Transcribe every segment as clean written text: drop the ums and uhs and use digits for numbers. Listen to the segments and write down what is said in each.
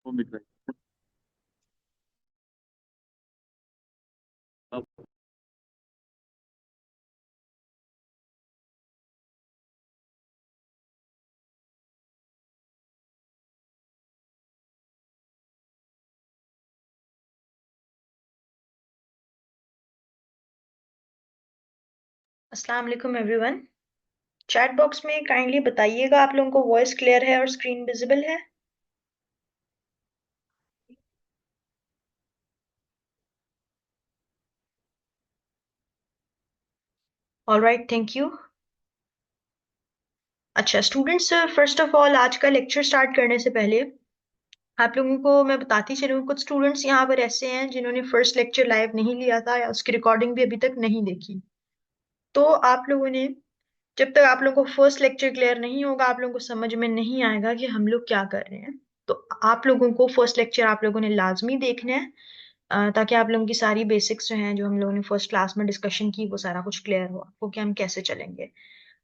कौन दिख रहा है? अब अस्सलाम वालेकुम एवरीवन। चैट बॉक्स में काइंडली बताइएगा आप लोगों को वॉइस क्लियर है और स्क्रीन विजिबल है। Alright, thank you. अच्छा स्टूडेंट्स, फर्स्ट ऑफ ऑल आज का लेक्चर स्टार्ट करने से पहले आप लोगों को मैं बताती चलूँ, कुछ स्टूडेंट्स यहाँ पर ऐसे हैं जिन्होंने फर्स्ट लेक्चर लाइव नहीं लिया था या उसकी रिकॉर्डिंग भी अभी तक नहीं देखी। तो आप लोगों ने, जब तक आप लोगों को फर्स्ट लेक्चर क्लियर नहीं होगा, आप लोगों को समझ में नहीं आएगा कि हम लोग क्या कर रहे हैं। तो आप लोगों को फर्स्ट लेक्चर आप लोगों ने लाजमी देखना है, ताकि आप लोगों की सारी बेसिक्स जो हैं, जो हम लोगों ने फर्स्ट क्लास में डिस्कशन की, वो सारा कुछ क्लियर हो आपको कि हम कैसे चलेंगे।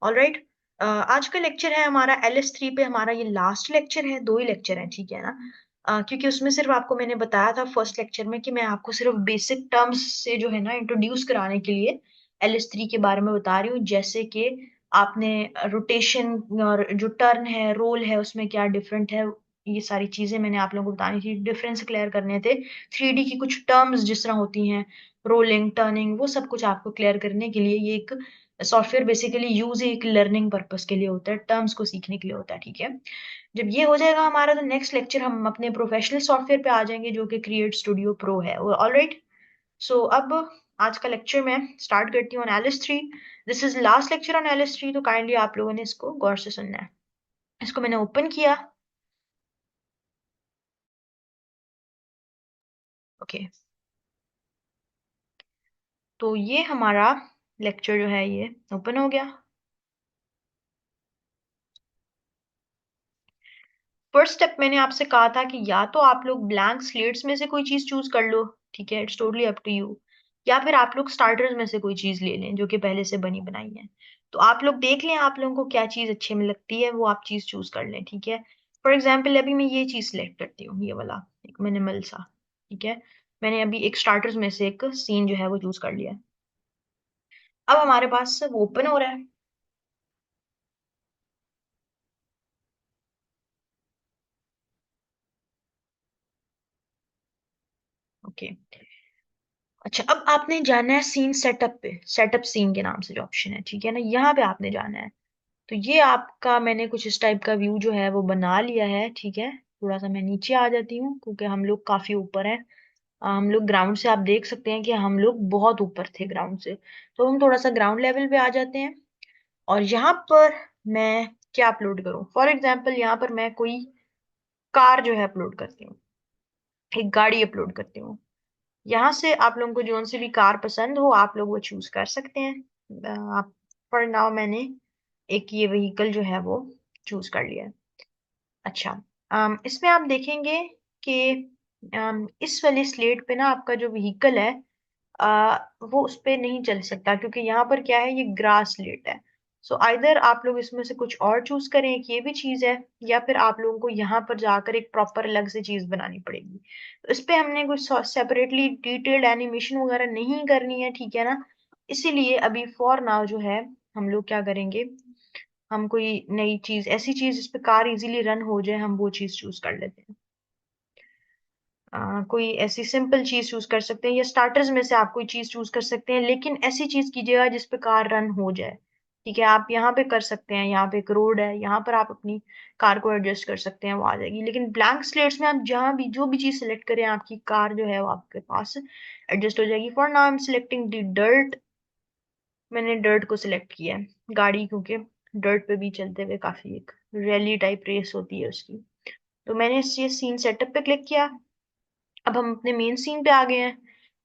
ऑलराइट। आज का लेक्चर है हमारा LS3 पे, हमारा ये लास्ट लेक्चर है, 2 ही लेक्चर है, ठीक है ना। क्योंकि उसमें सिर्फ आपको मैंने बताया था फर्स्ट लेक्चर में कि मैं आपको सिर्फ बेसिक टर्म्स से जो है ना इंट्रोड्यूस कराने के लिए LS3 के बारे में बता रही हूँ, जैसे कि आपने रोटेशन और जो टर्न है, रोल है, उसमें क्या डिफरेंट है, ये सारी चीजें मैंने आप लोगों को बतानी थी, डिफरेंस क्लियर करने थे। 3D की कुछ टर्म्स जिस तरह होती हैं, रोलिंग, टर्निंग, वो सब कुछ आपको क्लियर करने के लिए ये एक सॉफ्टवेयर बेसिकली यूज एक लर्निंग पर्पस के लिए होता है, टर्म्स को सीखने के लिए होता है, ठीक है। जब ये हो जाएगा हमारा, तो नेक्स्ट लेक्चर हम अपने प्रोफेशनल सॉफ्टवेयर पे आ जाएंगे, जो कि क्रिएट स्टूडियो प्रो है। ऑलराइट। सो अब आज का लेक्चर मैं स्टार्ट करती हूँ on LS3। This is last lecture on LS3, तो काइंडली आप लोगों ने इसको गौर से सुनना है। इसको मैंने ओपन किया। ओके, तो ये हमारा लेक्चर जो है ये ओपन हो गया। फर्स्ट स्टेप मैंने आपसे कहा था कि या तो आप लोग ब्लैंक स्लेट्स में से कोई चीज चूज कर लो, ठीक है, it's totally up to you, या फिर आप लोग स्टार्टर्स में से कोई चीज ले लें जो कि पहले से बनी बनाई है। तो आप लोग देख लें आप लोगों को क्या चीज अच्छे में लगती है, वो आप चीज चूज कर लें, ठीक है। फॉर एग्जाम्पल अभी मैं ये चीज सेलेक्ट करती हूँ, ये वाला एक मिनिमल सा, ठीक है। मैंने अभी एक स्टार्टर्स में से एक सीन जो है वो चूज कर लिया है। अब हमारे पास सब ओपन हो रहा है। ओके। अच्छा, अब आपने जाना है सीन सेटअप पे, सेटअप सीन के नाम से जो ऑप्शन है, ठीक है ना, यहाँ पे आपने जाना है। तो ये आपका, मैंने कुछ इस टाइप का व्यू जो है वो बना लिया है, ठीक है। थोड़ा सा मैं नीचे आ जाती हूँ क्योंकि हम लोग काफी ऊपर हैं। हम लोग ग्राउंड से, आप देख सकते हैं कि हम लोग बहुत ऊपर थे ग्राउंड से, तो हम थोड़ा सा ग्राउंड लेवल पे आ जाते हैं। और यहाँ पर मैं क्या अपलोड करूँ, फॉर एग्जाम्पल यहाँ पर मैं कोई कार जो है अपलोड करती हूँ, एक गाड़ी अपलोड करती हूँ। यहाँ से आप लोगों को जोन से भी कार पसंद हो, आप लोग वो चूज कर सकते हैं। आप, फॉर नाउ मैंने एक ये व्हीकल जो है वो चूज कर लिया है। अच्छा, इसमें आप देखेंगे कि इस वाली स्लेट पे ना आपका जो व्हीकल है, वो उस पे नहीं चल सकता, क्योंकि यहाँ पर क्या है, ये ग्रास स्लेट है। सो आइदर आप लोग इसमें से कुछ और चूज करें, एक ये भी चीज है, या फिर आप लोगों को यहाँ पर जाकर एक प्रॉपर अलग से चीज बनानी पड़ेगी। तो इस पे हमने कुछ सेपरेटली डिटेल्ड एनिमेशन वगैरह नहीं करनी है, ठीक है ना। इसीलिए अभी फॉर नाउ जो है, हम लोग क्या करेंगे, हम कोई नई चीज, ऐसी चीज जिस पे कार इजीली रन हो जाए, हम वो चीज चूज कर लेते हैं। कोई ऐसी सिंपल चीज चूज कर सकते हैं, या स्टार्टर्स में से आप कोई चीज चूज कर सकते हैं, लेकिन ऐसी चीज कीजिएगा जिस पे कार रन हो जाए, ठीक है। आप यहाँ पे कर सकते हैं, यहाँ पे एक रोड है, यहाँ पर आप अपनी कार को एडजस्ट कर सकते हैं, वो आ जाएगी। लेकिन ब्लैंक स्लेट्स में आप जहाँ भी जो भी चीज सेलेक्ट करें, आपकी कार जो है वो आपके पास एडजस्ट हो जाएगी। For now I am selecting the dirt. मैंने डर्ट को सिलेक्ट किया है, गाड़ी, क्योंकि डर्ट पे भी चलते हुए काफी एक रैली टाइप रेस होती है उसकी। तो मैंने इस ये सीन सेटअप पे क्लिक किया। अब हम अपने मेन सीन पे आ गए हैं।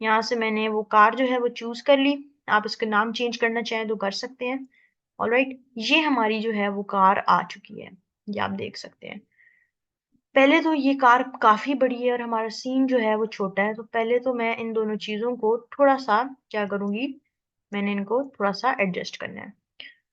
यहाँ से मैंने वो कार जो है वो चूज कर ली। आप इसका नाम चेंज करना चाहें तो कर सकते हैं। ऑलराइट, ये हमारी जो है वो कार आ चुकी है, ये आप देख सकते हैं। पहले तो ये कार काफी बड़ी है और हमारा सीन जो है वो छोटा है, तो पहले तो मैं इन दोनों चीजों को थोड़ा सा क्या करूंगी, मैंने इनको थोड़ा सा एडजस्ट करना है।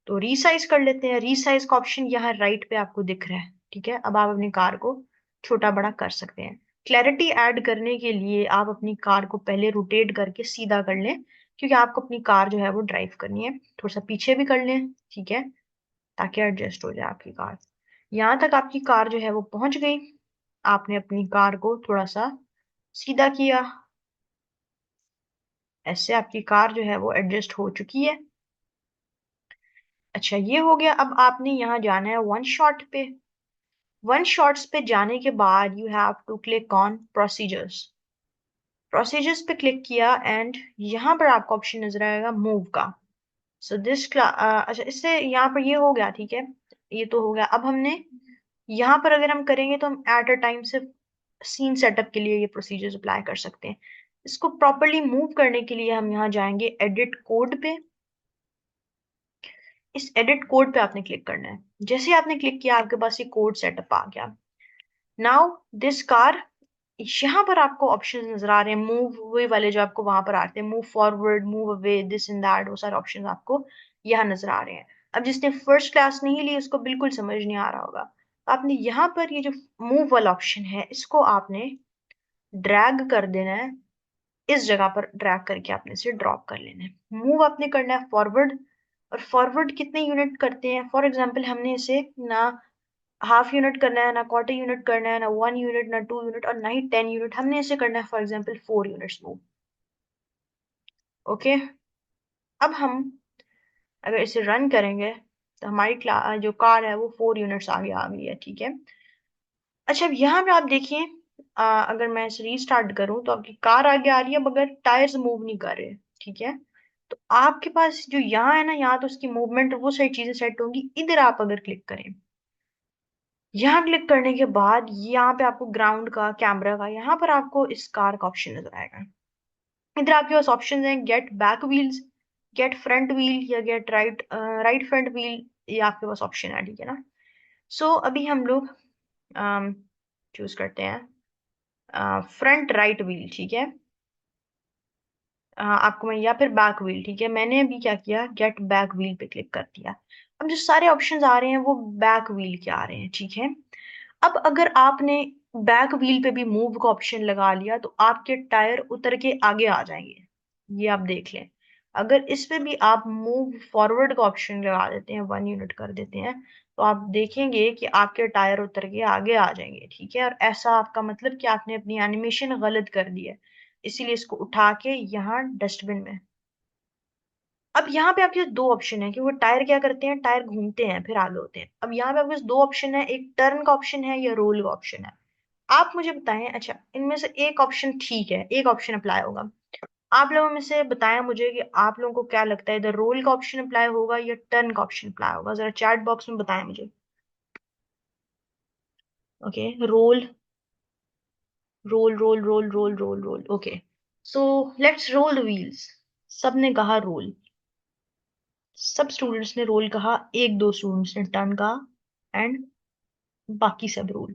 तो रीसाइज कर लेते हैं। रीसाइज का ऑप्शन यहाँ राइट पे आपको दिख रहा है, ठीक है। अब आप अपनी कार को छोटा बड़ा कर सकते हैं। क्लैरिटी ऐड करने के लिए आप अपनी कार को पहले रोटेट करके सीधा कर लें, क्योंकि आपको अपनी कार जो है वो ड्राइव करनी है। थोड़ा सा पीछे भी कर लें, ठीक है, ताकि एडजस्ट हो जाए आपकी कार। यहाँ तक आपकी कार जो है वो पहुंच गई। आपने अपनी कार को थोड़ा सा सीधा किया, ऐसे आपकी कार जो है वो एडजस्ट हो चुकी है। अच्छा, ये हो गया। अब आपने यहाँ जाना है वन शॉट पे। वन शॉट्स पे जाने के बाद you have to click on procedures. Procedures पे क्लिक किया एंड यहाँ पर आपको ऑप्शन नजर आएगा मूव का। सो दिस अच्छा, इससे यहाँ पर ये हो गया, ठीक है, ये तो हो गया। अब हमने यहाँ पर अगर हम करेंगे तो हम एट अ टाइम सिर्फ सीन सेटअप के लिए ये प्रोसीजर्स अप्लाई कर सकते हैं। इसको प्रॉपरली मूव करने के लिए हम यहाँ जाएंगे एडिट कोड पे। इस एडिट कोड पे आपने क्लिक करना है। जैसे ही आपने क्लिक किया आपके पास ये कोड सेटअप आ गया। नाउ दिस कार, यहाँ पर आपको ऑप्शन नजर आ रहे हैं मूव वे वाले, जो आपको वहां पर आते हैं, move forward, move away, this and that, वो सारे ऑप्शन आपको यहाँ नजर आ रहे हैं। अब जिसने फर्स्ट क्लास नहीं ली उसको बिल्कुल समझ नहीं आ रहा होगा। तो आपने यहाँ पर ये जो मूव वाला ऑप्शन है इसको आपने ड्रैग कर देना है। इस जगह पर ड्रैग करके आपने इसे ड्रॉप कर लेना है। मूव आपने करना है फॉरवर्ड। और फॉरवर्ड कितने यूनिट करते हैं, फॉर एग्जाम्पल हमने इसे ना हाफ यूनिट करना है, ना क्वार्टर यूनिट करना है, ना वन यूनिट, ना टू यूनिट, और ना ही 10 यूनिट। हमने इसे करना है for example 4 units move. Okay, अब हम अगर इसे रन करेंगे तो हमारी जो कार है वो 4 यूनिट्स आगे आ गई है, ठीक है। अच्छा, अब यहाँ पे आप देखिए, अगर मैं इसे रीस्टार्ट करूँ तो आपकी कार आगे आ रही है मगर टायर्स मूव नहीं कर रहे, ठीक है। तो आपके पास जो यहाँ है ना, यहाँ तो उसकी मूवमेंट वो सारी चीजें सेट होंगी। इधर आप अगर क्लिक करें, यहाँ क्लिक करने के बाद यहाँ पे आपको ग्राउंड का, कैमरा का, यहाँ पर आपको इस कार का ऑप्शन नजर आएगा। इधर आपके पास ऑप्शन हैं get back wheels, get front wheel, या गेट राइट फ्रंट व्हील। ये आपके पास ऑप्शन है, ठीक है ना। सो अभी हम लोग चूज करते हैं फ्रंट राइट व्हील, ठीक है। आपको मैं, या फिर बैक व्हील, ठीक है। मैंने अभी क्या किया, गेट बैक व्हील पे क्लिक कर दिया। अब जो सारे ऑप्शंस आ रहे हैं वो बैक व्हील के आ रहे हैं, ठीक है। अब अगर आपने बैक व्हील पे भी मूव का ऑप्शन लगा लिया तो आपके टायर उतर के आगे आ जाएंगे। ये आप देख लें। अगर इस पे भी आप मूव फॉरवर्ड का ऑप्शन लगा देते हैं, 1 यूनिट कर देते हैं, तो आप देखेंगे कि आपके टायर उतर के आगे आ जाएंगे, ठीक है। और ऐसा आपका मतलब कि आपने अपनी एनिमेशन गलत कर दी है, इसीलिए इसको उठा के यहाँ डस्टबिन में। अब यहाँ पे आपके दो ऑप्शन है कि वो टायर क्या करते हैं, टायर घूमते हैं फिर आगे होते हैं। अब यहाँ पे आपके पास दो ऑप्शन है, एक टर्न का ऑप्शन है या रोल का ऑप्शन है। आप मुझे बताएं, अच्छा इनमें से एक ऑप्शन ठीक है, एक ऑप्शन अप्लाई होगा। आप लोगों में से बताएं मुझे कि आप लोगों को क्या लगता है, इधर रोल का ऑप्शन अप्लाई होगा या टर्न का ऑप्शन अप्लाई होगा। जरा चैट बॉक्स में बताएं मुझे। Okay, roll, roll roll roll roll roll roll, okay. So let's roll the wheels. सबने कहा रोल, सब स्टूडेंट्स ने रोल कहा, एक दो स्टूडेंट्स ने टर्न कहा, एंड बाकी सब रोल।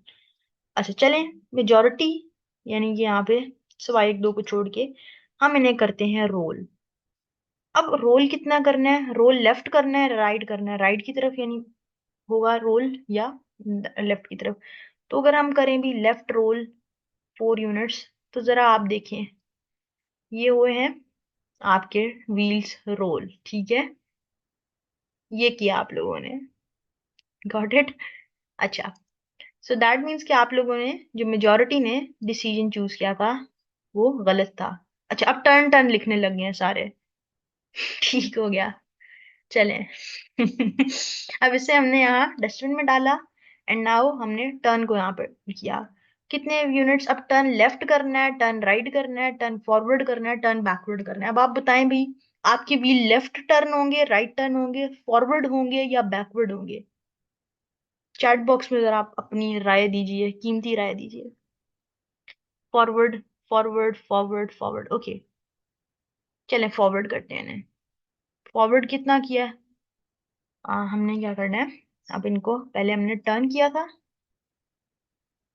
अच्छा चलें, मेजोरिटी यानी कि यहाँ पे सिवाय एक दो को छोड़ के हम इन्हें करते हैं रोल। अब रोल कितना करना है, रोल लेफ्ट करना है, राइट करना है, राइट की तरफ यानी होगा रोल, या लेफ्ट की तरफ। तो अगर हम करें भी लेफ्ट रोल 4 यूनिट्स, तो जरा आप देखें, ये हुए हैं आपके व्हील्स रोल, ठीक है। ये किया आप लोगों ने, गॉट इट। अच्छा, सो दैट मीन्स कि आप लोगों ने, जो मेजोरिटी ने डिसीजन चूज किया था वो गलत था। अच्छा, अब टर्न टर्न लिखने लग गए हैं सारे। ठीक हो गया, चलें। अब इसे हमने यहाँ डस्टबिन में डाला, एंड नाउ हमने टर्न को यहाँ पर किया। कितने यूनिट्स, अब टर्न लेफ्ट करना है, टर्न राइट करना है, टर्न फॉरवर्ड करना है, टर्न बैकवर्ड करना है। अब आप बताएं भाई, आपके व्हील लेफ्ट टर्न होंगे, राइट टर्न होंगे, फॉरवर्ड होंगे या बैकवर्ड होंगे। चैट बॉक्स में जरा आप अपनी राय दीजिए, कीमती राय दीजिए। Forward, forward, forward, forward, okay. चलें फॉरवर्ड करते हैं इन्हें। फॉरवर्ड कितना किया है? हमने क्या करना है, अब इनको पहले हमने टर्न किया था,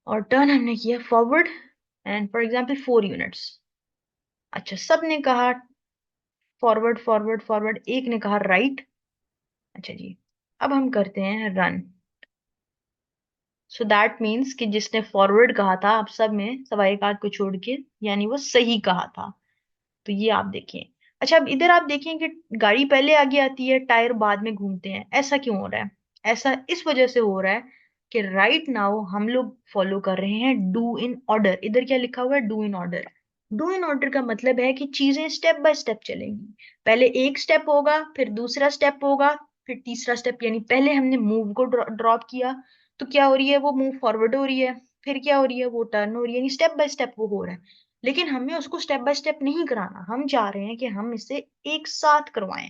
और टर्न हमने किया forward, and for example 4 units. अच्छा, सब ने कहा फॉरवर्ड फॉरवर्ड फॉरवर्ड, एक ने कहा राइट। अच्छा जी, अब हम करते हैं रन। सो दैट मीन्स कि जिसने फॉरवर्ड कहा था आप सब में सवाई काट को छोड़ के, यानी वो सही कहा था। तो ये आप देखें। अच्छा, अब इधर आप देखें कि गाड़ी पहले आगे आती है, टायर बाद में घूमते हैं। ऐसा क्यों हो रहा है? ऐसा इस वजह से हो रहा है कि राइट नाउ हम लोग फॉलो कर रहे हैं डू इन ऑर्डर। इधर क्या लिखा हुआ है? Do in order. Do in order का मतलब है कि चीजें स्टेप बाय स्टेप चलेंगी। पहले एक स्टेप होगा, फिर दूसरा स्टेप होगा, फिर तीसरा स्टेप। यानी पहले हमने मूव को ड्रॉप किया, तो क्या हो रही है? वो मूव फॉरवर्ड हो रही है। फिर क्या हो रही है? वो टर्न हो रही है। यानी स्टेप बाय स्टेप वो हो रहा है। लेकिन हमें उसको स्टेप बाय स्टेप नहीं कराना, हम चाह रहे हैं कि हम इसे एक साथ करवाएं।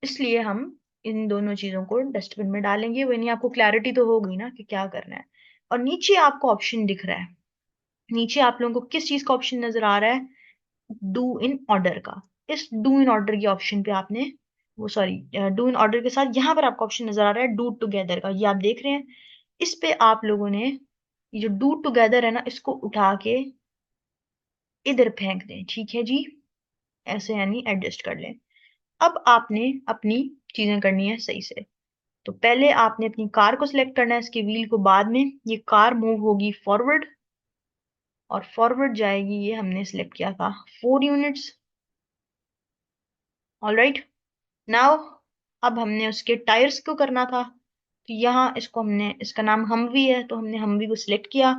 इसलिए हम इन दोनों चीजों को डस्टबिन में डालेंगे। वो नहीं, आपको क्लैरिटी तो हो गई ना कि क्या करना है। और नीचे आपको ऑप्शन दिख रहा है। नीचे आप लोगों को किस चीज का ऑप्शन नजर आ रहा है? डू इन ऑर्डर का। इस डू इन ऑर्डर के ऑप्शन पे आपने, वो सॉरी, डू इन ऑर्डर के साथ यहाँ पर आपको ऑप्शन नजर आ रहा है डू टुगेदर का। ये आप देख रहे हैं। इस पे आप लोगों ने ये जो डू टुगेदर है ना, इसको उठा के इधर फेंक दें। ठीक है जी, ऐसे यानी एडजस्ट कर लें। अब आपने अपनी चीजें करनी है सही से। तो पहले आपने अपनी कार को सिलेक्ट करना है, इसके व्हील को बाद में। ये कार मूव होगी फॉरवर्ड, और फॉरवर्ड जाएगी, ये हमने सिलेक्ट किया था 4 यूनिट्स। All right. नाउ अब हमने उसके टायर्स को करना था। तो यहाँ इसको हमने, इसका नाम हमवी है, तो हमने हमवी को सिलेक्ट किया।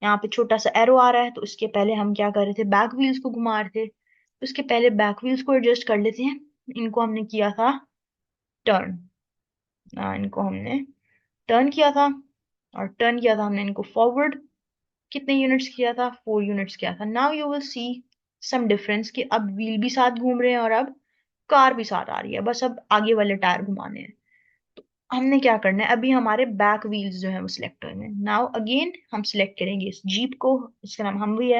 यहाँ पे छोटा सा एरो आ रहा है, तो इसके पहले हम क्या कर रहे थे? बैक व्हील्स को घुमा रहे थे। तो इसके पहले बैक व्हील्स को एडजस्ट कर लेते हैं। इनको हमने किया था टर्न। इनको हमने टर्न किया था, और टर्न किया था हमने इनको फॉरवर्ड। कितने यूनिट्स किया था? 4 यूनिट्स किया था। Now you will see some difference कि अब व्हील भी साथ घूम रहे हैं और अब कार भी साथ आ रही है। बस अब आगे वाले टायर घुमाने हैं। तो हमने क्या करना है? अभी हमारे बैक व्हील्स जो है वो सिलेक्ट करने हैं। नाउ अगेन हम सिलेक्ट करेंगे इस जीप को, इसका नाम हम भी है।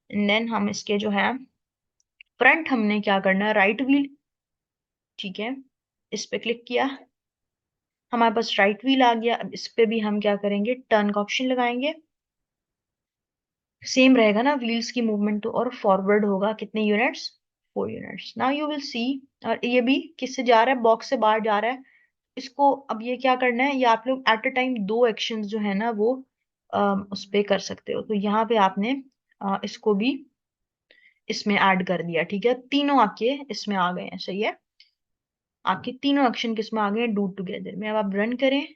एंड देन हम इसके जो है फ्रंट, हमने क्या करना है? Right wheel. ठीक है, इस पे क्लिक किया, हमारे पास राइट व्हील आ गया। अब इस पे भी हम क्या करेंगे? टर्न का ऑप्शन लगाएंगे। सेम रहेगा ना व्हील्स की मूवमेंट तो, और फॉरवर्ड होगा कितने units? 4 units. Now you will सी। और ये भी किससे जा रहा है? बॉक्स से बाहर जा रहा है। इसको अब ये क्या करना है? ये आप लोग एट अ टाइम दो एक्शंस जो है ना वो उस पे कर सकते हो। तो यहाँ पे आपने इसको भी इसमें ऐड कर दिया। ठीक है, तीनों आपके इसमें आ गए हैं। सही है, आपके तीनों एक्शन किसमें आ गए हैं? डू टुगेदर में। अब आप रन करें,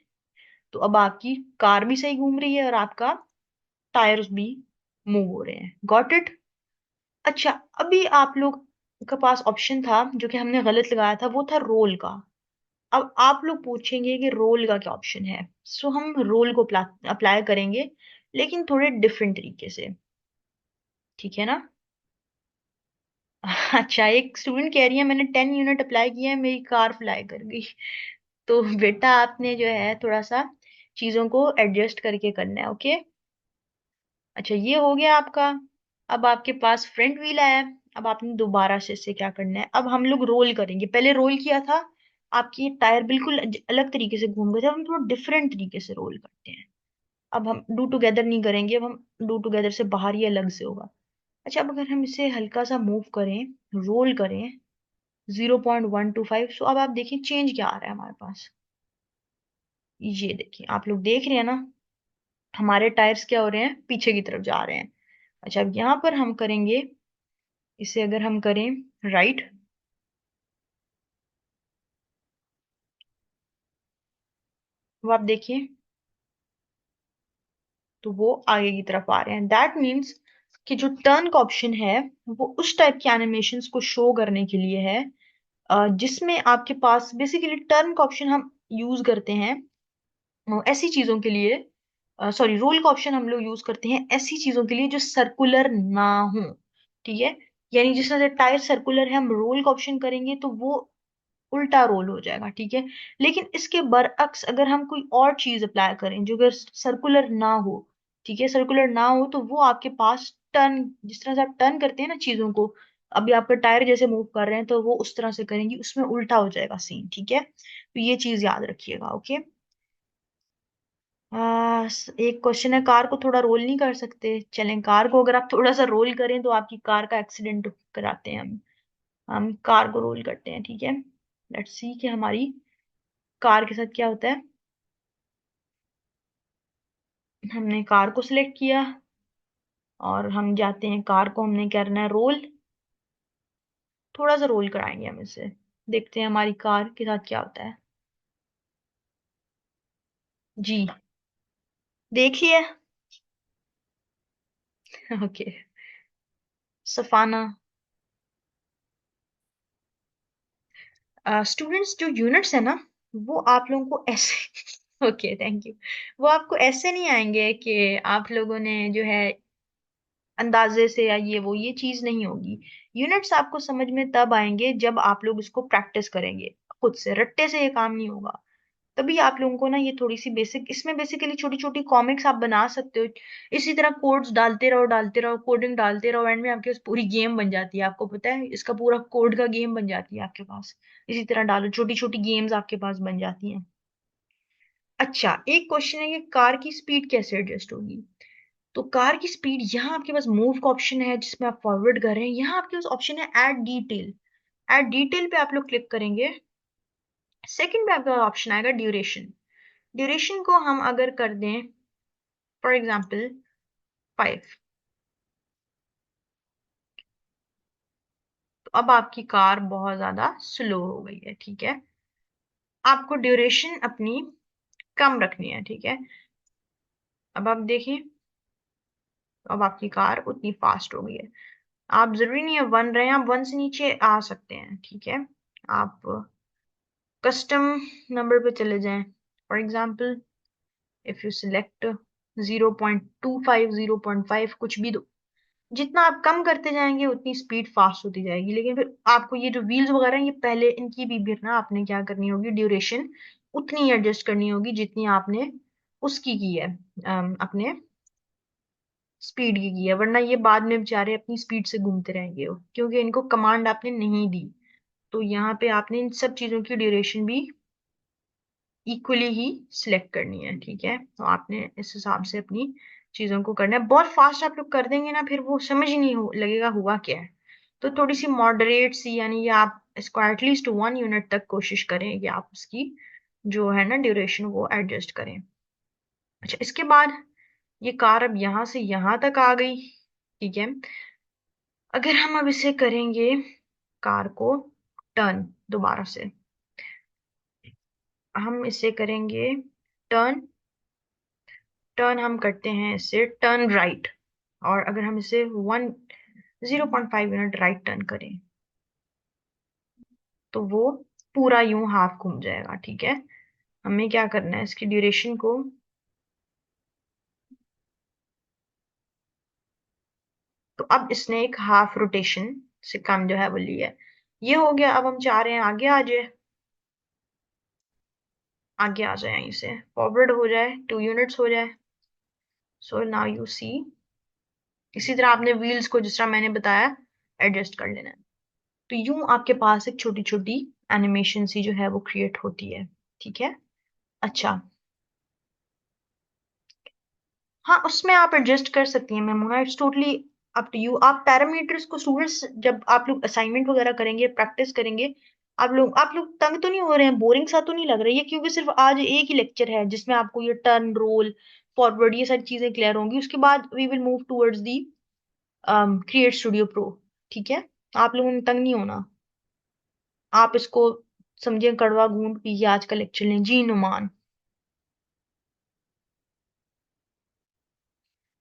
तो अब आपकी कार भी सही घूम रही है और आपका टायर्स भी मूव हो रहे हैं। Got it? अच्छा, अभी आप लोग के पास ऑप्शन था जो कि हमने गलत लगाया था, वो था रोल का। अब आप लोग पूछेंगे कि रोल का क्या ऑप्शन है। सो हम रोल को अप्लाई करेंगे, लेकिन थोड़े डिफरेंट तरीके से। ठीक है ना? अच्छा, एक स्टूडेंट कह रही है मैंने 10 यूनिट अप्लाई किया है, मेरी कार फ्लाई कर गई। तो बेटा आपने जो है थोड़ा सा चीजों को एडजस्ट करके करना है। ओके। अच्छा, ये हो गया आपका। अब आपके पास फ्रंट व्हील आया है। अब आपने दोबारा से इससे क्या करना है? अब हम लोग रोल करेंगे। पहले रोल किया था, आपकी टायर बिल्कुल अलग तरीके से घूम गए थे। अब हम थोड़ा डिफरेंट तरीके से रोल करते हैं। अब हम डू टुगेदर नहीं करेंगे, अब हम डू टुगेदर से बाहर ही अलग से होगा। अच्छा, अब अगर हम इसे हल्का सा मूव करें, रोल करें 0.125, सो अब आप देखिए चेंज क्या आ रहा है हमारे पास। ये देखिए, आप लोग देख रहे हैं ना, हमारे टायर्स क्या हो रहे हैं? पीछे की तरफ जा रहे हैं। अच्छा, अब यहाँ पर हम करेंगे, इसे अगर हम करें राइट, वो आप देखिए, तो वो आगे की तरफ आ रहे हैं। दैट मीन्स कि जो टर्न का ऑप्शन है वो उस टाइप के एनिमेशंस को शो करने के लिए है, जिसमें आपके पास बेसिकली टर्न का ऑप्शन हम यूज करते हैं ऐसी चीजों के लिए, सॉरी, रोल का ऑप्शन हम लोग यूज करते हैं ऐसी चीजों के लिए जो सर्कुलर ना हो। ठीक है, यानी जिस तरह से टायर सर्कुलर है, हम रोल का ऑप्शन करेंगे तो वो उल्टा रोल हो जाएगा। ठीक है, लेकिन इसके बरअक्स अगर हम कोई और चीज अप्लाई करें जो अगर सर्कुलर ना हो, ठीक है, सर्कुलर ना हो, तो वो आपके पास टर्न, जिस तरह से आप टर्न करते हैं ना चीजों को, अभी आपका टायर जैसे मूव कर रहे हैं तो वो उस तरह से करेंगी, उसमें उल्टा हो जाएगा सीन। ठीक है, तो ये चीज याद रखिएगा। ओके। एक क्वेश्चन है, कार को थोड़ा रोल नहीं कर सकते? चलें, कार को अगर आप थोड़ा सा रोल करें तो आपकी कार का एक्सीडेंट कराते हैं हम कार को रोल करते हैं। ठीक है, लेट्स सी कि हमारी कार के साथ क्या होता है। हमने कार को सिलेक्ट किया और हम जाते हैं, कार को हमने करना है रोल। थोड़ा सा रोल कराएंगे हम इसे, देखते हैं हमारी कार के साथ क्या होता है। जी, देखिए। ओके। सफाना। स्टूडेंट्स, जो यूनिट्स है ना, वो आप लोगों को ऐसे ओके, थैंक यू। वो आपको ऐसे नहीं आएंगे कि आप लोगों ने जो है अंदाजे से या ये चीज नहीं होगी। यूनिट्स आपको समझ में तब आएंगे जब आप लोग इसको प्रैक्टिस करेंगे। खुद से रट्टे से ये काम नहीं होगा। तभी आप लोगों को ना ये थोड़ी सी बेसिक, इसमें बेसिकली छोटी छोटी कॉमिक्स आप बना सकते हो। इसी तरह कोड्स डालते रहो, कोडिंग डालते रहो, एंड में आपके पास पूरी गेम बन जाती है। आपको पता है, इसका पूरा कोड का गेम बन जाती है आपके पास। इसी तरह डालो, छोटी छोटी गेम्स आपके पास बन जाती हैं। अच्छा, एक क्वेश्चन है कि कार की स्पीड कैसे एडजस्ट होगी। तो कार की स्पीड, यहाँ आपके पास मूव का ऑप्शन है जिसमें आप फॉरवर्ड कर रहे हैं। यहाँ आपके पास ऑप्शन है ऐड डिटेल। ऐड डिटेल पे आप लोग क्लिक करेंगे। सेकंड पे आपका ऑप्शन आएगा ड्यूरेशन। ड्यूरेशन को हम अगर कर दें फॉर एग्जाम्पल 5, तो अब आपकी कार बहुत ज्यादा स्लो हो गई है, ठीक है। आपको ड्यूरेशन अपनी कम रखनी है, ठीक है। अब आप देखिए, अब आपकी कार उतनी फास्ट हो गई है। आप जरूरी नहीं है वन रहे, आप वन से नीचे आ सकते हैं, ठीक है। आप कस्टम नंबर पे चले जाएं। For example if you select 0.25, 0.5, कुछ भी दो। जितना आप कम करते जाएंगे उतनी स्पीड फास्ट होती जाएगी। लेकिन फिर आपको ये जो व्हील्स वगैरह हैं, ये पहले इनकी भी ना आपने क्या करनी होगी, ड्यूरेशन उतनी एडजस्ट करनी होगी जितनी आपने उसकी की है, अपने स्पीड की है। वरना ये बाद में बेचारे अपनी स्पीड से घूमते रहेंगे हो, क्योंकि इनको कमांड आपने नहीं दी। तो यहाँ पे आपने इन सब चीजों की ड्यूरेशन भी इक्वली ही सिलेक्ट करनी है, ठीक है। तो आपने इस हिसाब से अपनी चीजों को करना है। बहुत फास्ट आप लोग कर देंगे ना, फिर वो समझ ही नहीं लगेगा हुआ क्या है। तो थोड़ी सी मॉडरेट सी, यानी ये आप इसको एटलीस्ट 1 यूनिट तक कोशिश करें कि आप उसकी जो है ना ड्यूरेशन वो एडजस्ट करें। अच्छा, इसके बाद ये कार अब यहां से यहां तक आ गई, ठीक है। अगर हम अब इसे करेंगे, कार को टर्न दोबारा से, हम इसे करेंगे टर्न। टर्न हम करते हैं इसे टर्न राइट। और अगर हम इसे 0.5 यूनिट राइट टर्न करें, तो वो पूरा यूं हाफ घूम जाएगा, ठीक है। हमें क्या करना है, इसकी ड्यूरेशन को, तो अब इसने एक हाफ रोटेशन से कम जो है वो लिया है। ये हो गया। अब हम चाह रहे हैं आगे आ जाए, आगे आ जाए, यहीं से फॉरवर्ड हो जाए, 2 यूनिट्स हो जाए। सो नाउ यू सी, इसी तरह आपने व्हील्स को जिस तरह मैंने बताया एडजस्ट कर लेना है। तो यूं आपके पास एक छोटी छोटी एनिमेशन सी जो है वो क्रिएट होती है, ठीक है। अच्छा, हाँ, उसमें आप एडजस्ट कर सकती हैं Memona, it's totally up to you. आप पैरामीटर्स को स्टूडेंट्स, जब आप लोग असाइनमेंट वगैरह करेंगे, प्रैक्टिस करेंगे, आप लोग तंग तो नहीं हो रहे हैं, बोरिंग सा तो नहीं लग रहा है ये, क्योंकि सिर्फ आज एक ही लेक्चर है जिसमें आपको ये टर्न, रोल, फॉरवर्ड, ये सारी चीजें क्लियर होंगी। उसके बाद we will move towards the create studio pro, ठीक है। आप लोगों ने तंग नहीं होना। आप इसको समझिए कड़वा घूंट पी के आज का लेक्चर लें। जी नुमान,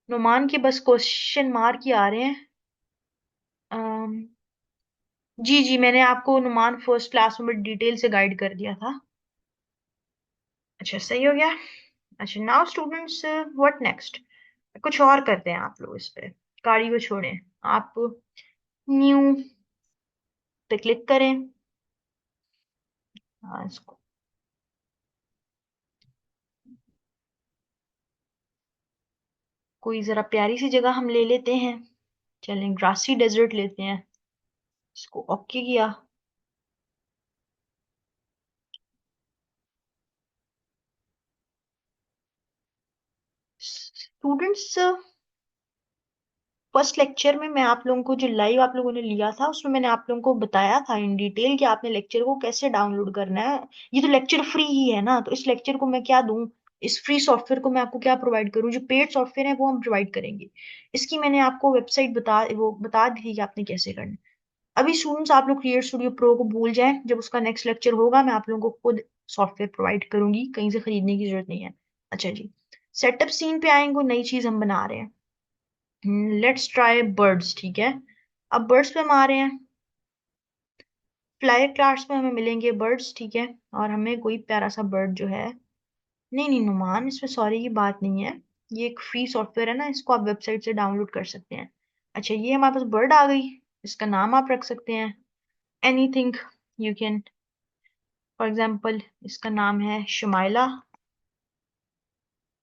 नुमान के बस क्वेश्चन मार्क ही आ रहे हैं। जी जी, मैंने आपको नुमान फर्स्ट क्लास में डिटेल से गाइड कर दिया था। अच्छा, सही हो गया। अच्छा, नाउ स्टूडेंट्स, व्हाट नेक्स्ट। कुछ और करते हैं आप लोग इस पे, गाड़ी को छोड़ें। आप न्यू पे क्लिक करें। हाँ, इसको कोई जरा प्यारी सी जगह हम ले लेते हैं। चलें, ग्रासी डेजर्ट लेते हैं। इसको ओके किया। स्टूडेंट्स, फर्स्ट लेक्चर में मैं आप लोगों को जो लाइव आप लोगों ने लिया था, उसमें मैंने आप लोगों को बताया था इन डिटेल कि आपने लेक्चर को कैसे डाउनलोड करना है। ये तो लेक्चर फ्री ही है ना, तो इस लेक्चर को मैं क्या दूं, इस फ्री सॉफ्टवेयर को मैं आपको क्या प्रोवाइड करूँ, जो पेड सॉफ्टवेयर है वो हम प्रोवाइड करेंगे। इसकी मैंने आपको वेबसाइट बता दी थी कि आपने कैसे करना है। अभी स्टूडेंट्स आप लोग क्रिएट स्टूडियो प्रो को भूल जाएं, जब उसका नेक्स्ट लेक्चर होगा मैं आप लोगों को खुद सॉफ्टवेयर प्रोवाइड करूंगी, कहीं से खरीदने की जरूरत नहीं है। अच्छा जी, सेटअप सीन पे आएंगे, नई चीज हम बना रहे हैं, लेट्स ट्राई बर्ड्स, ठीक है। अब बर्ड्स पे हम आ रहे हैं, फ्लाई क्लास में हमें मिलेंगे बर्ड्स, ठीक है। और हमें कोई प्यारा सा बर्ड जो है, नहीं नहीं नुमान, इसमें सॉरी की बात नहीं है, ये एक फ्री सॉफ्टवेयर है ना, इसको आप वेबसाइट से डाउनलोड कर सकते हैं। अच्छा, ये हमारे पास बर्ड आ गई, इसका नाम आप रख सकते हैं anything, you can, for example इसका नाम है शमाइला।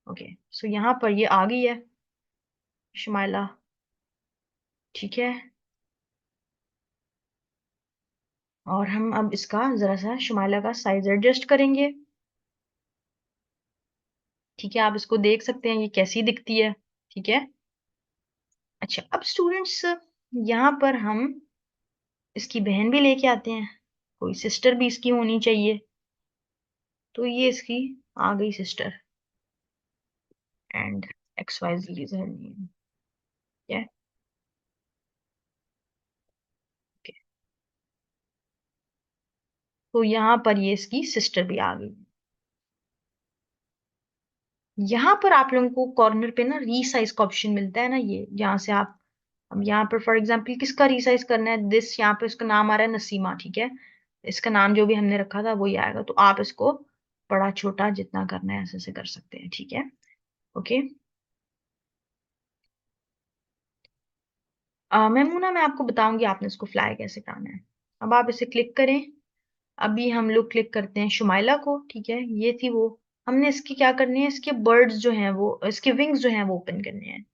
ओके, सो यहाँ पर ये आ गई है शमाइला, ठीक है। और हम अब इसका जरा सा शमाइला का साइज एडजस्ट करेंगे, ठीक है। आप इसको देख सकते हैं ये कैसी दिखती है, ठीक है। अच्छा, अब स्टूडेंट्स यहाँ पर हम इसकी बहन भी लेके आते हैं, कोई सिस्टर भी इसकी होनी चाहिए, तो ये इसकी आ गई sister, and X Y Z is her name, ठीक है। ओके, तो यहाँ पर ये इसकी सिस्टर भी आ गई। यहाँ पर आप लोगों को कॉर्नर पे ना रीसाइज का ऑप्शन मिलता है ना, ये यहाँ से आप, अब यहाँ पर फॉर एग्जाम्पल किसका रीसाइज करना है, दिस, यहाँ पे इसका नाम आ रहा है नसीमा, ठीक है। इसका नाम जो भी हमने रखा था वही आएगा, तो आप इसको बड़ा छोटा जितना करना है ऐसे से कर सकते हैं, ठीक है। ओके, मैमूना मैं आपको बताऊंगी आपने इसको फ्लाई कैसे करना है। अब आप इसे क्लिक करें, अभी हम लोग क्लिक करते हैं शुमाइला को, ठीक है। ये थी वो, हमने इसकी क्या करनी है, इसके बर्ड्स जो हैं वो, इसके विंग्स जो हैं वो ओपन करने हैं।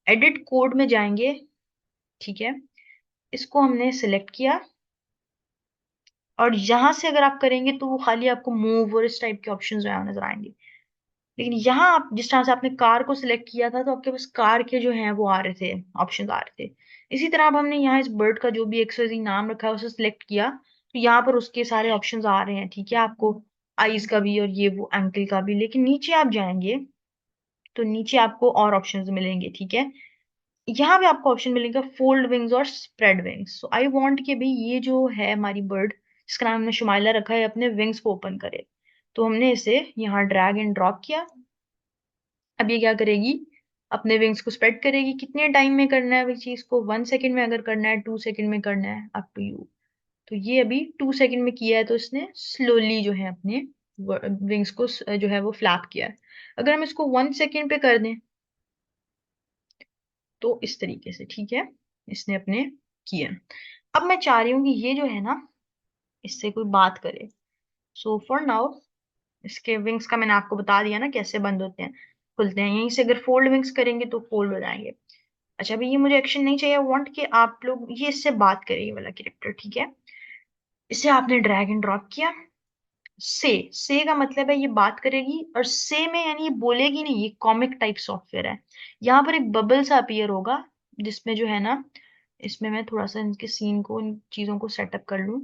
एडिट कोड में जाएंगे, ठीक है। इसको हमने सिलेक्ट किया, और यहां से अगर आप करेंगे तो वो खाली आपको मूव और इस टाइप के ऑप्शन जो है नजर आएंगे। लेकिन यहाँ आप जिस तरह से आपने कार को सिलेक्ट किया था, तो आपके पास कार के जो हैं वो आ रहे थे, ऑप्शन आ रहे थे। इसी तरह अब हमने यहाँ इस बर्ड का जो भी एक्सवाइजी नाम रखा है उसे सिलेक्ट किया, तो यहाँ पर उसके सारे ऑप्शंस आ रहे हैं, ठीक है। आपको आईज का भी और ये वो एंकल का भी, लेकिन नीचे आप जाएंगे तो नीचे आपको और ऑप्शंस मिलेंगे, ठीक है। यहाँ पे आपको ऑप्शन मिलेगा फोल्ड विंग्स और spread wings. So I want कि भाई ये जो है हमारी बर्ड, जिसका नाम हमने शुमाइला रखा है, अपने विंग्स को ओपन करे। तो हमने इसे यहाँ ड्रैग एंड ड्रॉप किया। अब ये क्या करेगी, अपने विंग्स को स्प्रेड करेगी। कितने टाइम में करना है भाई चीज को, 1 सेकेंड में अगर करना है, 2 सेकेंड में करना है, अप टू यू। तो ये अभी 2 सेकेंड में किया है, तो इसने स्लोली जो है अपने विंग्स को जो है वो फ्लैप किया है। अगर हम इसको 1 सेकेंड पे कर दें तो इस तरीके से, ठीक है, इसने अपने किया। अब मैं चाह रही हूँ कि ये जो है ना, इससे कोई बात करे। सो फॉर नाउ, इसके विंग्स का मैंने आपको बता दिया ना कैसे बंद होते हैं, खुलते हैं। यहीं से अगर फोल्ड विंग्स करेंगे तो फोल्ड हो जाएंगे। अच्छा, अभी ये मुझे एक्शन नहीं चाहिए, वांट कि आप लोग ये इससे बात करें, ये वाला कैरेक्टर, ठीक है। इसे आपने ड्रैग एंड ड्रॉप किया। से का मतलब है ये बात करेगी, और से में यानी ये बोलेगी नहीं, ये कॉमिक टाइप सॉफ्टवेयर है। यहाँ पर एक बबल सा अपीयर होगा, जिसमें जो है ना, इसमें मैं थोड़ा सा इनके सीन को, इन चीजों को सेटअप कर लूं।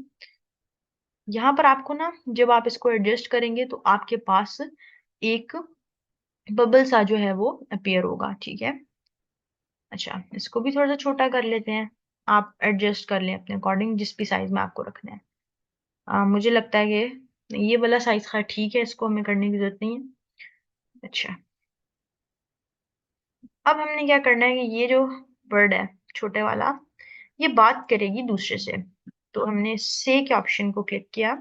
यहाँ पर आपको ना, जब आप इसको एडजस्ट करेंगे तो आपके पास एक बबल सा जो है वो अपीयर होगा, ठीक है। अच्छा, इसको भी थोड़ा सा छोटा कर लेते हैं, आप एडजस्ट कर लें अपने अकॉर्डिंग, जिस भी साइज में आपको रखना है। मुझे लगता है कि ये वाला साइज का ठीक है, इसको हमें करने की जरूरत नहीं है। अच्छा, अब हमने क्या करना है कि ये जो वर्ड है छोटे वाला, ये बात करेगी दूसरे से। तो हमने से के ऑप्शन को क्लिक किया,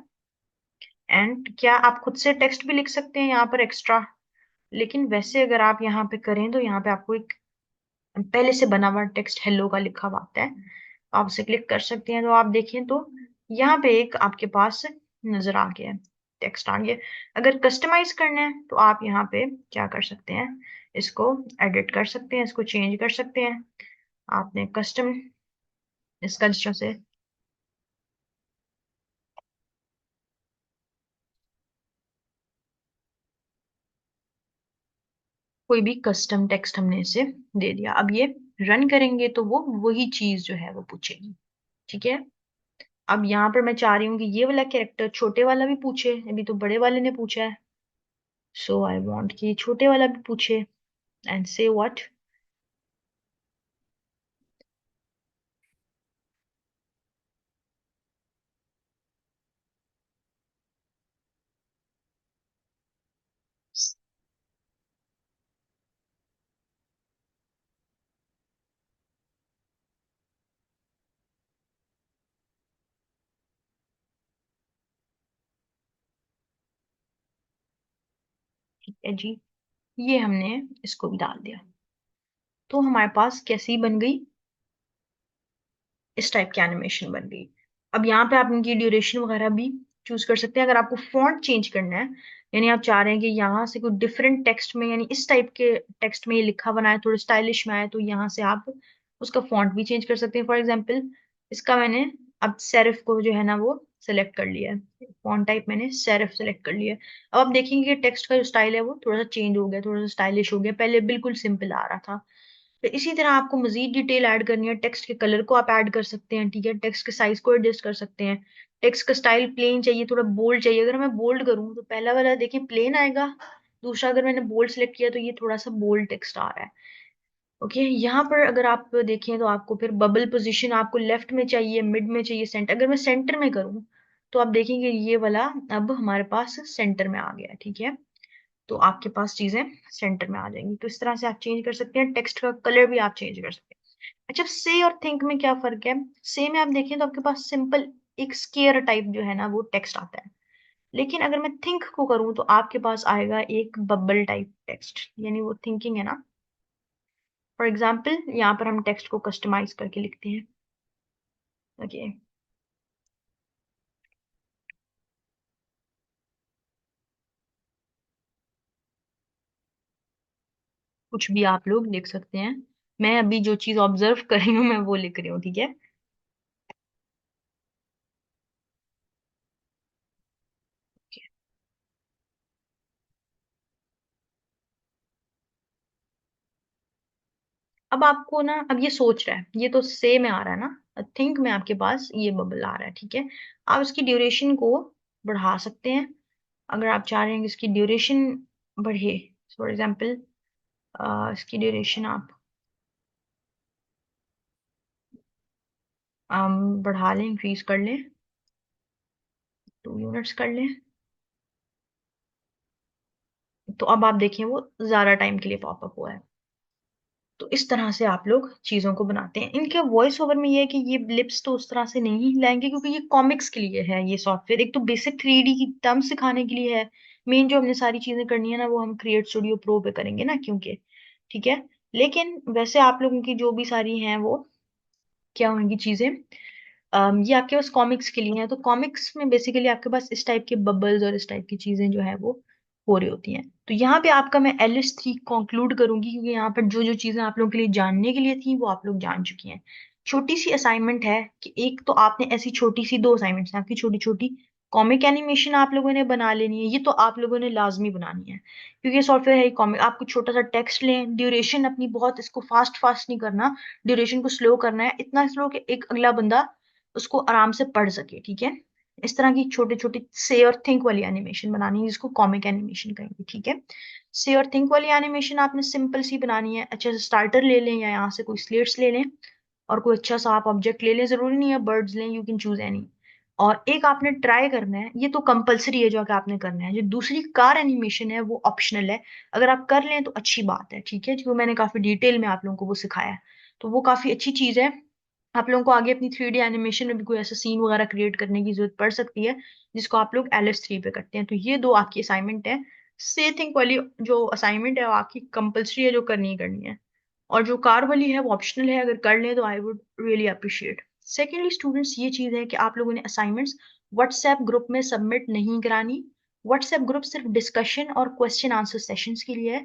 एंड क्या आप खुद से टेक्स्ट भी लिख सकते हैं यहाँ पर एक्स्ट्रा, लेकिन वैसे अगर आप यहाँ पे करें तो यहाँ पे आपको एक पहले से बना हुआ टेक्स्ट हेलो का लिखा हुआ आता है, आप उसे क्लिक कर सकते हैं। तो आप देखें तो यहाँ पे एक आपके पास नजर आ गया, टेक्स्ट आ गया। अगर कस्टमाइज करना है तो आप यहाँ पे क्या कर सकते हैं, इसको एडिट कर सकते हैं, इसको चेंज कर सकते हैं। आपने कस्टम इसका जिस तरह से कोई भी कस्टम टेक्स्ट हमने इसे दे दिया, अब ये रन करेंगे तो वो वही चीज जो है वो पूछेगी, ठीक है। अब यहाँ पर मैं चाह रही हूँ कि ये वाला कैरेक्टर छोटे वाला भी पूछे, अभी तो बड़े वाले ने पूछा है। सो आई वांट कि छोटे वाला भी पूछे एंड से व्हाट। ठीक है जी, ये हमने इसको भी डाल दिया। तो हमारे पास कैसी बन गई, इस टाइप की एनिमेशन बन गई। अब यहाँ पे आप इनकी ड्यूरेशन वगैरह भी चूज कर सकते हैं। अगर आपको फॉन्ट चेंज करना है, यानी आप चाह रहे हैं कि यहाँ से कोई डिफरेंट टेक्स्ट में, यानी इस टाइप के टेक्स्ट में ये लिखा बना है, थोड़ा स्टाइलिश में आए, तो यहाँ से आप उसका फॉन्ट भी चेंज कर सकते हैं। फॉर एग्जाम्पल इसका मैंने अब सेरिफ को जो है ना वो सिलेक्ट कर लिया है, फॉन्ट टाइप मैंने सेरिफ सिलेक्ट कर लिया है। अब आप देखेंगे कि टेक्स्ट का जो स्टाइल है वो थोड़ा सा चेंज हो गया, थोड़ा सा स्टाइलिश हो गया, पहले बिल्कुल सिंपल आ रहा था। तो इसी तरह आपको मजीद डिटेल ऐड करनी है, टेक्स्ट के कलर को आप ऐड कर सकते हैं, ठीक है, टेक्स्ट के साइज को एडजस्ट कर सकते हैं। टेक्स्ट का स्टाइल प्लेन चाहिए, थोड़ा बोल्ड चाहिए, अगर मैं बोल्ड करूँ तो पहला वाला देखिए प्लेन आएगा, दूसरा अगर मैंने बोल्ड सेलेक्ट किया तो ये थोड़ा सा बोल्ड टेक्स्ट आ रहा है। ओके, यहाँ पर अगर आप देखें तो आपको फिर बबल पोजीशन आपको लेफ्ट में चाहिए, मिड में चाहिए, सेंटर, अगर मैं सेंटर में करूँ तो आप देखेंगे ये वाला अब हमारे पास सेंटर में आ गया, ठीक है। तो आपके पास चीजें सेंटर में आ जाएंगी। तो इस तरह से आप चेंज कर सकते हैं, टेक्स्ट का कलर भी आप चेंज कर सकते हैं। अच्छा, से और थिंक में क्या फर्क है? से में आप देखें तो आपके पास सिंपल एक स्केयर टाइप जो है ना वो टेक्स्ट आता है, लेकिन अगर मैं थिंक को करूँ तो आपके पास आएगा एक बबल टाइप टेक्स्ट, यानी वो थिंकिंग है ना। फॉर एग्जाम्पल यहाँ पर हम टेक्स्ट को कस्टमाइज करके लिखते हैं। ओके, कुछ भी आप लोग लिख सकते हैं, मैं अभी जो चीज ऑब्जर्व कर रही हूँ मैं वो लिख रही हूँ, ठीक है। अब आपको ना, अब ये सोच रहा है, ये तो से में आ रहा है ना, थिंक में आपके पास ये बबल आ रहा है, ठीक है। आप इसकी ड्यूरेशन को बढ़ा सकते हैं, अगर आप चाह रहे हैं कि इसकी ड्यूरेशन बढ़े। फॉर एग्जाम्पल इसकी ड्यूरेशन आप बढ़ा लें, इंक्रीज कर लें, 2 यूनिट्स कर लें, तो अब आप देखें वो ज्यादा टाइम के लिए पॉपअप हुआ है। तो इस तरह से आप लोग चीजों को बनाते हैं। इनके वॉइस ओवर में ये है कि ये लिप्स तो उस तरह से नहीं लाएंगे, क्योंकि ये कॉमिक्स के लिए है ये सॉफ्टवेयर। एक तो बेसिक 3D की टर्म सिखाने के लिए है, मेन जो हमने सारी चीजें करनी है ना वो हम क्रिएट स्टूडियो प्रो पे करेंगे ना, क्योंकि ठीक है। लेकिन वैसे आप लोगों की जो भी सारी हैं वो क्या होंगी चीजें, ये आपके पास कॉमिक्स के लिए है। तो कॉमिक्स में बेसिकली आपके पास इस टाइप के बबल्स और इस टाइप की चीजें जो है वो हो रही होती हैं। तो यहाँ पे आपका मैं LS3 कंक्लूड करूंगी, क्योंकि यहाँ पर जो जो चीजें आप लोगों के लिए जानने के लिए थी वो आप लोग जान चुकी हैं। छोटी सी असाइनमेंट है कि एक तो आपने ऐसी छोटी सी 2 असाइनमेंट्स हैं आपकी, छोटी छोटी कॉमिक एनिमेशन आप लोगों ने बना लेनी है, ये तो आप लोगों ने लाजमी बनानी है, क्योंकि ये सॉफ्टवेयर है कॉमिक। आपको छोटा सा टेक्स्ट लें, ड्यूरेशन अपनी बहुत, इसको फास्ट फास्ट नहीं करना, ड्यूरेशन को स्लो करना है, इतना स्लो कि एक अगला बंदा उसको आराम से पढ़ सके, ठीक है। इस तरह की छोटी छोटी से और थिंक वाली एनिमेशन बनानी है, जिसको कॉमिक एनिमेशन कहेंगे, ठीक है। से और थिंक वाली एनिमेशन आपने सिंपल सी बनानी है। अच्छा, स्टार्टर ले लें या यहाँ से कोई स्लेट्स ले लें, और कोई अच्छा सा आप ऑब्जेक्ट ले लें, जरूरी नहीं है बर्ड्स लें, यू कैन चूज एनी। और एक आपने ट्राई करना है, ये तो कंपलसरी है जो कि आपने करना है। जो दूसरी कार एनिमेशन है वो ऑप्शनल है, अगर आप कर लें तो अच्छी बात है, ठीक है, जो मैंने काफी डिटेल में आप लोगों को वो सिखाया है, तो वो काफी अच्छी चीज है। आप लोगों को आगे अपनी 3D एनिमेशन में भी कोई ऐसा सीन वगैरह क्रिएट करने की जरूरत पड़ सकती है, जिसको आप लोग LS3 पे करते हैं। तो ये दो आपकी असाइनमेंट है। से थिंक वाली जो असाइनमेंट है वो आपकी कंपलसरी है, जो करनी ही करनी है, और जो कार वाली है वो ऑप्शनल है, अगर कर लें तो I would really appreciate. Secondly students, ये चीज है कि आप लोगों ने असाइनमेंट्स व्हाट्सएप ग्रुप में सबमिट नहीं करानी। व्हाट्सएप ग्रुप सिर्फ डिस्कशन और क्वेश्चन आंसर सेशंस के लिए है।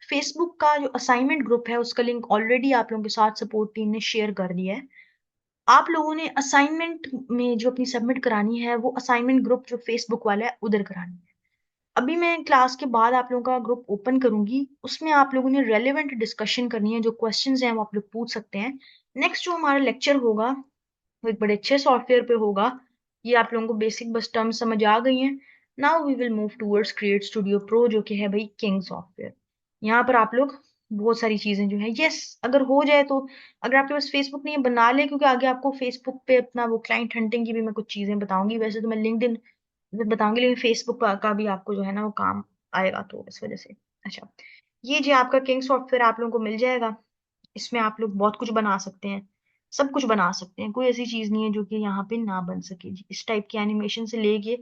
फेसबुक का जो असाइनमेंट ग्रुप है उसका लिंक ऑलरेडी आप लोगों के साथ सपोर्ट टीम ने शेयर कर दिया है। आप लोगों ने असाइनमेंट में जो अपनी सबमिट करानी है वो असाइनमेंट ग्रुप जो फेसबुक वाला है उधर करानी है। अभी मैं क्लास के बाद आप लोगों का ग्रुप ओपन करूंगी, उसमें आप लोगों ने रेलेवेंट डिस्कशन करनी है, जो क्वेश्चंस हैं वो आप लोग पूछ सकते हैं। नेक्स्ट जो हमारा लेक्चर होगा वो एक बड़े अच्छे सॉफ्टवेयर पे होगा। ये आप लोगों को बेसिक बस टर्म समझ आ गई हैं। Now we will move towards create studio pro, जो कि है भाई किंग सॉफ्टवेयर। यहाँ पर आप लोग बहुत सारी चीजें जो है, यस अगर हो जाए तो, अगर आपके पास फेसबुक नहीं है बना ले, क्योंकि आगे आपको फेसबुक पे अपना वो क्लाइंट हंटिंग की भी मैं कुछ चीजें बताऊंगी। वैसे तो मैं लिंक्डइन बताऊंगी, लेकिन फेसबुक का भी आपको जो है ना वो काम आएगा, तो इस वजह से। अच्छा, ये जो आपका किंग सॉफ्टवेयर आप लोगों को मिल जाएगा, इसमें आप लोग बहुत कुछ बना सकते हैं, सब कुछ बना सकते हैं, कोई ऐसी चीज नहीं है जो कि यहाँ पे ना बन सके जी। इस टाइप की एनिमेशन से लेके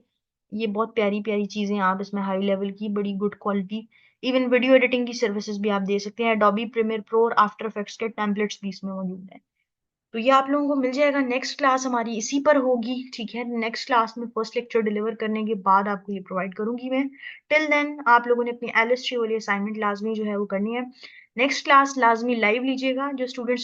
ये बहुत प्यारी प्यारी चीजें आप इसमें हाई लेवल की बड़ी good quality, even video editing की सर्विसेज भी आप दे सकते हैं। एडोबी प्रीमियर प्रो और आफ्टर इफेक्ट्स के टेम्पलेट्स भी इसमें मौजूद हैं। तो ये आप लोगों को मिल जाएगा। नेक्स्ट क्लास हमारी इसी पर होगी, ठीक है। नेक्स्ट क्लास में फर्स्ट लेक्चर डिलीवर करने के बाद आपको ये प्रोवाइड करूंगी मैं। टिल देन आप लोगों ने अपनी एलएसटी वाली असाइनमेंट लाजमी जो है वो करनी है। नेक्स्ट क्लास लाजमी लाइव लीजिएगा, जो स्टूडेंट्स